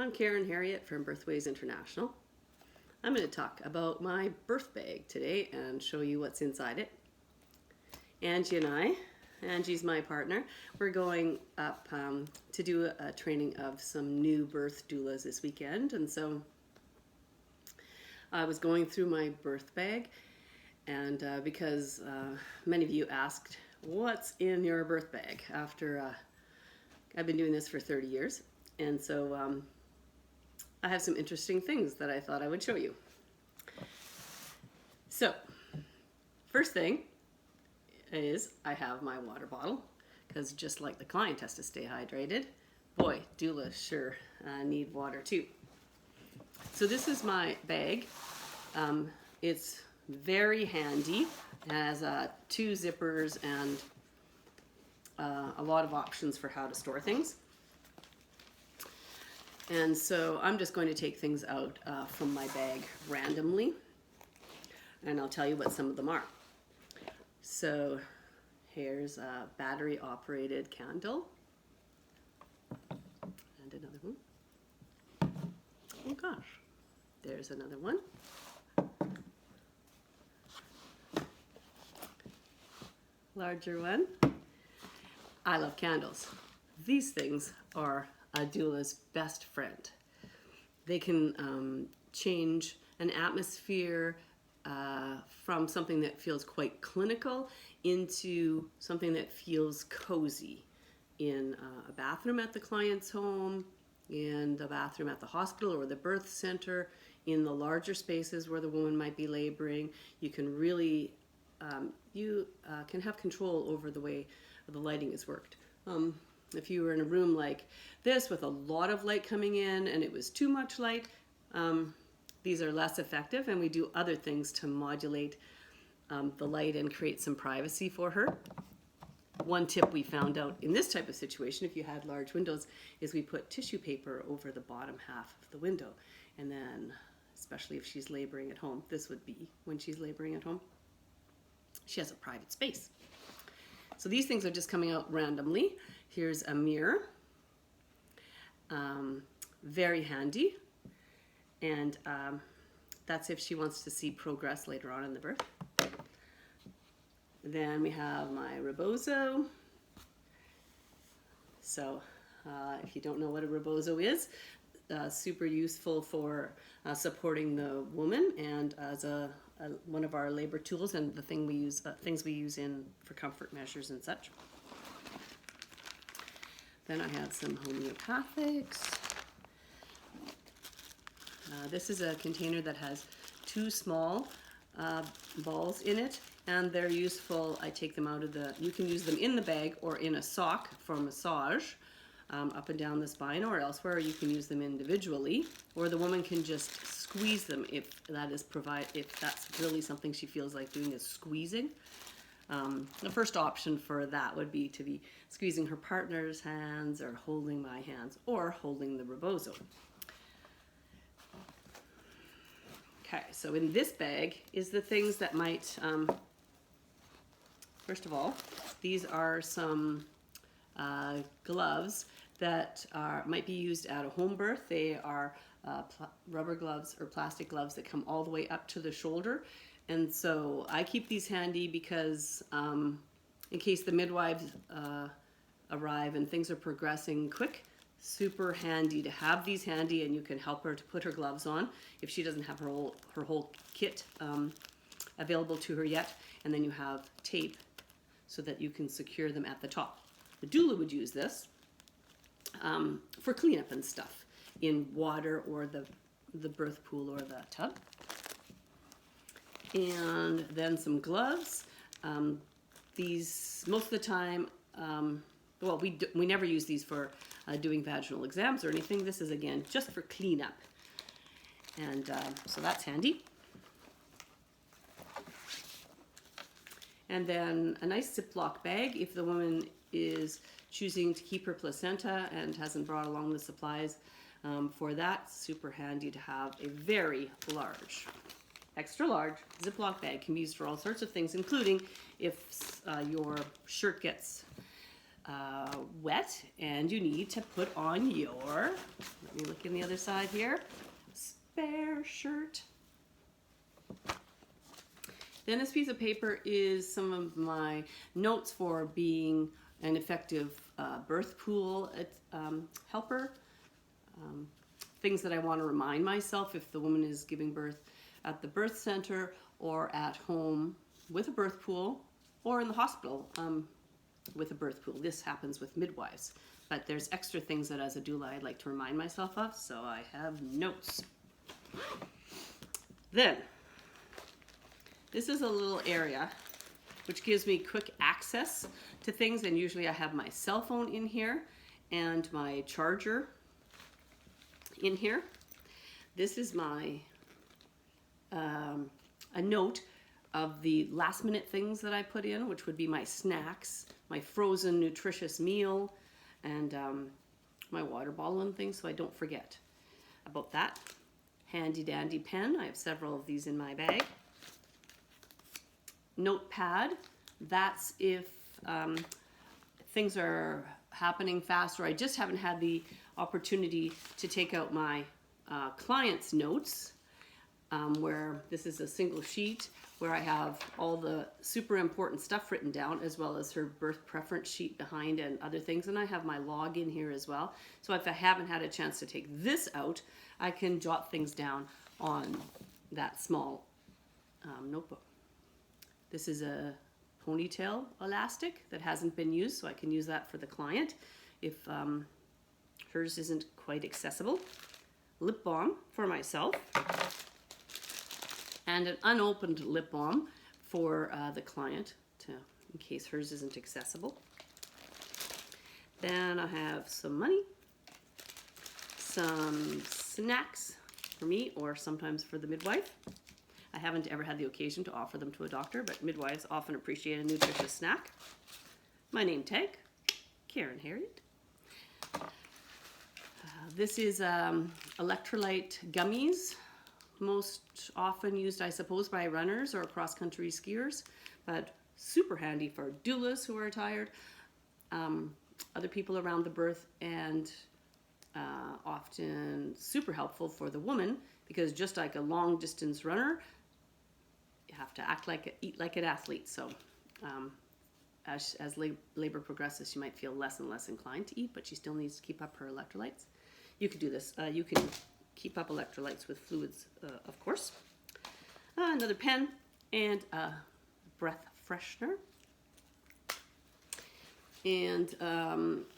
I'm Karen Harriet from Birthways International. I'm going to talk about my birth bag today and show you what's inside it. Angie and I, Angie's my partner, we're going up to do a training of some new birth doulas this weekend, and so I was going through my birth bag, and because many of you asked, what's in your birth bag? After I've been doing this for 30 years, and so I have some interesting things that I thought I would show you. So, first thing is I have my water bottle, because just like the client has to stay hydrated, boy, doulas sure need water too. So this is my bag. It's very handy. It has 2 zippers and a lot of options for how to store things. And so I'm just going to take things out from my bag randomly, and I'll tell you what some of them are. So here's a battery operated candle, and another one. Oh gosh, there's another one. Larger one. I love candles. These things are a doula's best friend. They can change an atmosphere from something that feels quite clinical into something that feels cozy in a bathroom at the client's home, in the bathroom at the hospital or the birth center, in the larger spaces where the woman might be laboring. You can really can have control over the way the lighting is worked. If you were in a room like this with a lot of light coming in and it was too much light, these are less effective, and we do other things to modulate the light and create some privacy for her. One tip we found out in this type of situation, if you had large windows, is we put tissue paper over the bottom half of the window, and then, especially if she's laboring at home, this would be when she's laboring at home, she has a private space. So these things are just coming out randomly. Here's a mirror, very handy, and that's if she wants to see progress later on in the birth. Then we have my rebozo. So if you don't know what a rebozo is, super useful for supporting the woman, and as one of our labor tools, and the thing we use, things we use in for comfort measures and such. Then I have some homeopathics. This is a container that has 2 small balls in it, and they're useful. I take them out of you can use them in the bag or in a sock for massage up and down the spine or elsewhere, or you can use them individually, or the woman can just squeeze them if that's really something she feels like doing, is squeezing. The first option for that would be to be squeezing her partner's hands or holding my hands or holding the rebozo. Okay, so in this bag is the things that might, first of all, these are some gloves that might be used at a home birth. They are rubber gloves or plastic gloves that come all the way up to the shoulder. And so I keep these handy because in case the midwives arrive and things are progressing quick, super handy to have these handy, and you can help her to put her gloves on if she doesn't have her whole kit available to her yet. And then you have tape so that you can secure them at the top. The doula would use this for cleanup and stuff in water or the birth pool or the tub. And then some gloves. These, most of the time, well, we never use these for doing vaginal exams or anything. This is, again, just for cleanup. And so that's handy. And then a nice Ziploc bag if the woman is choosing to keep her placenta and hasn't brought along the supplies for that. Super handy to have a very large, extra large Ziploc bag. Can be used for all sorts of things, including if your shirt gets wet, and you need to put on your, let me look in the other side here, spare shirt. Then this piece of paper is some of my notes for being an effective birth pool helper. Things that I want to remind myself if the woman is giving birth at the birth center or at home with a birth pool or in the hospital with a birth pool. This happens with midwives, but there's extra things that as a doula I'd like to remind myself of, so I have notes. Then, this is a little area which gives me quick access to things, and usually I have my cell phone in here and my charger in here. This is my a note of the last minute things that I put in, which would be my snacks, my frozen nutritious meal, and my water bottle and things, so I don't forget about that. Handy dandy pen, I have several of these in my bag. Notepad, that's if things are happening fast or I just haven't had the opportunity to take out my client's notes, where this is a single sheet where I have all the super important stuff written down, as well as her birth preference sheet behind and other things, and I have my log in here as well. So if I haven't had a chance to take this out, I can jot things down on that small notebook. This is a ponytail elastic that hasn't been used, so I can use that for the client if hers isn't quite accessible. Lip balm for myself, and an unopened lip balm for the client, in case hers isn't accessible. Then I have some money, some snacks for me or sometimes for the midwife. I haven't ever had the occasion to offer them to a doctor, but midwives often appreciate a nutritious snack. My name tag, Karen Harriet. This is electrolyte gummies, most often used, I suppose, by runners or cross-country skiers, but super handy for doulas who are tired, other people around the birth, and often super helpful for the woman, because just like a long-distance runner, you have to eat like an athlete. So as labor progresses, she might feel less and less inclined to eat, but she still needs to keep up her electrolytes. You can do this. You can keep up electrolytes with fluids, of course. Another pen and a breath freshener. And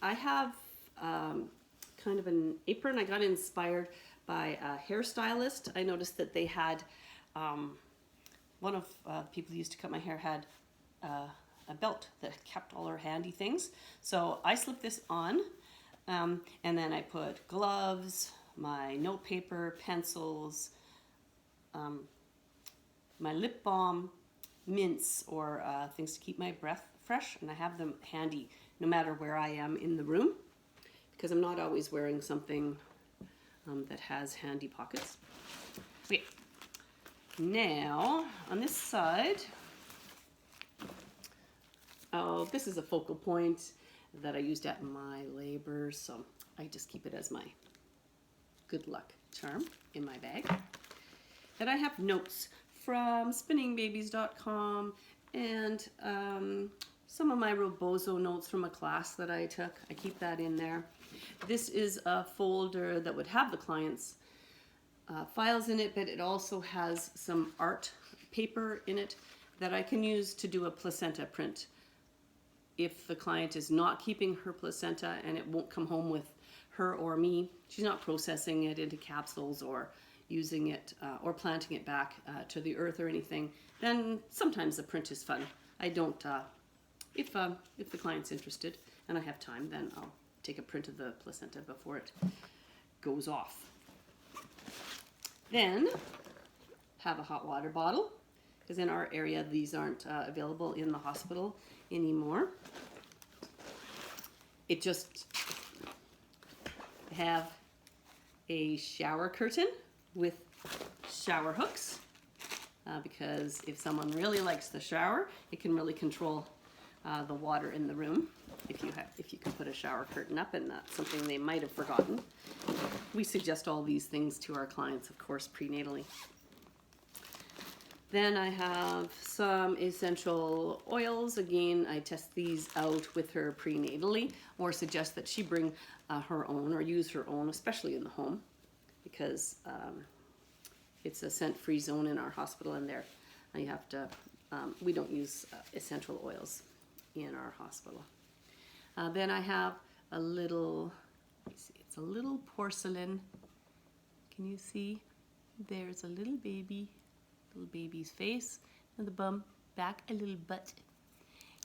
I have kind of an apron. I got inspired by a hairstylist. I noticed that they had, one of the people who used to cut my hair had a belt that kept all her handy things. So I slipped this on, and then I put gloves, my note paper, pencils, my lip balm, mints, or things to keep my breath fresh, and I have them handy no matter where I am in the room, because I'm not always wearing something that has handy pockets. Okay, now on this side, oh, this is a focal point that I used at my labor, so I just keep it as my good luck charm in my bag. Then I have notes from spinningbabies.com and some of my Rebozo notes from a class that I took. I keep that in there. This is a folder that would have the client's files in it, but it also has some art paper in it that I can use to do a placenta print. If the client is not keeping her placenta and it won't come home with her or me, she's not processing it into capsules or using it or planting it back to the earth or anything, then sometimes the print is fun. I don't, if the client's interested and I have time, then I'll take a print of the placenta before it goes off. Then have a hot water bottle, because in our area these aren't available in the hospital anymore. It just have a shower curtain with shower hooks, because if someone really likes the shower, it can really control the water in the room. if you could put a shower curtain up, and that's something they might have forgotten. We suggest all these things to our clients, of course, prenatally. Then I have some essential oils. Again, I test these out with her prenatally, or suggest that she bring her own or use her own, especially in the home, because it's a scent-free zone in our hospital, and there you have to, we don't use essential oils in our hospital. Then I have a little, it's a little porcelain. Can you see? There's a little baby's face, and the bum, back, a little butt.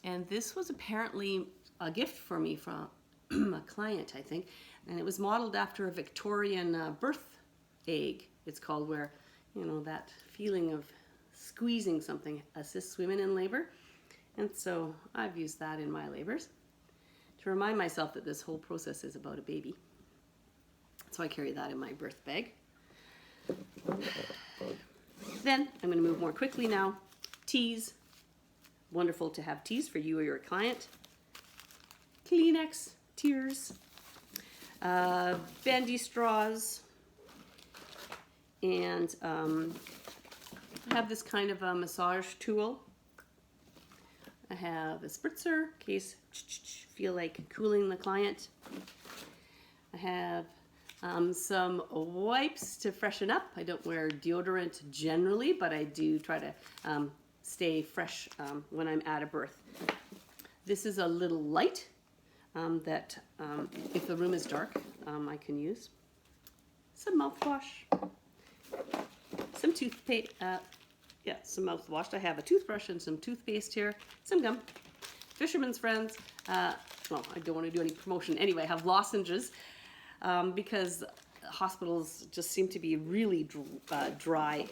And this was apparently a gift for me from a client, I think, and it was modeled after a Victorian birth egg, it's called, where, you know, that feeling of squeezing something assists women in labor. And so I've used that in my labors to remind myself that this whole process is about a baby. So I carry that in my birth bag. Then I'm going to move more quickly now. Teas. Wonderful to have teas for you or your client. Kleenex, tears, bendy straws, and I have this kind of a massage tool. I have a spritzer in case feel like cooling the client. I have some wipes to freshen up. I don't wear deodorant generally, but I do try to stay fresh when I'm at a birth. This is a little light that if the room is dark, I can use. Some mouthwash, some toothpaste, some mouthwash. I have a toothbrush and some toothpaste here, some gum. Fisherman's Friends, well, I don't want to do any promotion anyway, I have lozenges because hospitals just seem to be really dry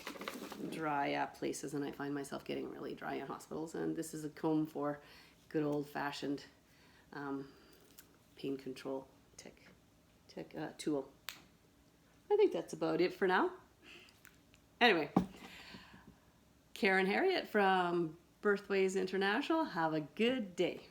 places, and I find myself getting really dry in hospitals, and this is a comb for good old-fashioned pain control tool. I think that's about it for now. Anyway, Karen Harriet from Birthways International. Have a good day.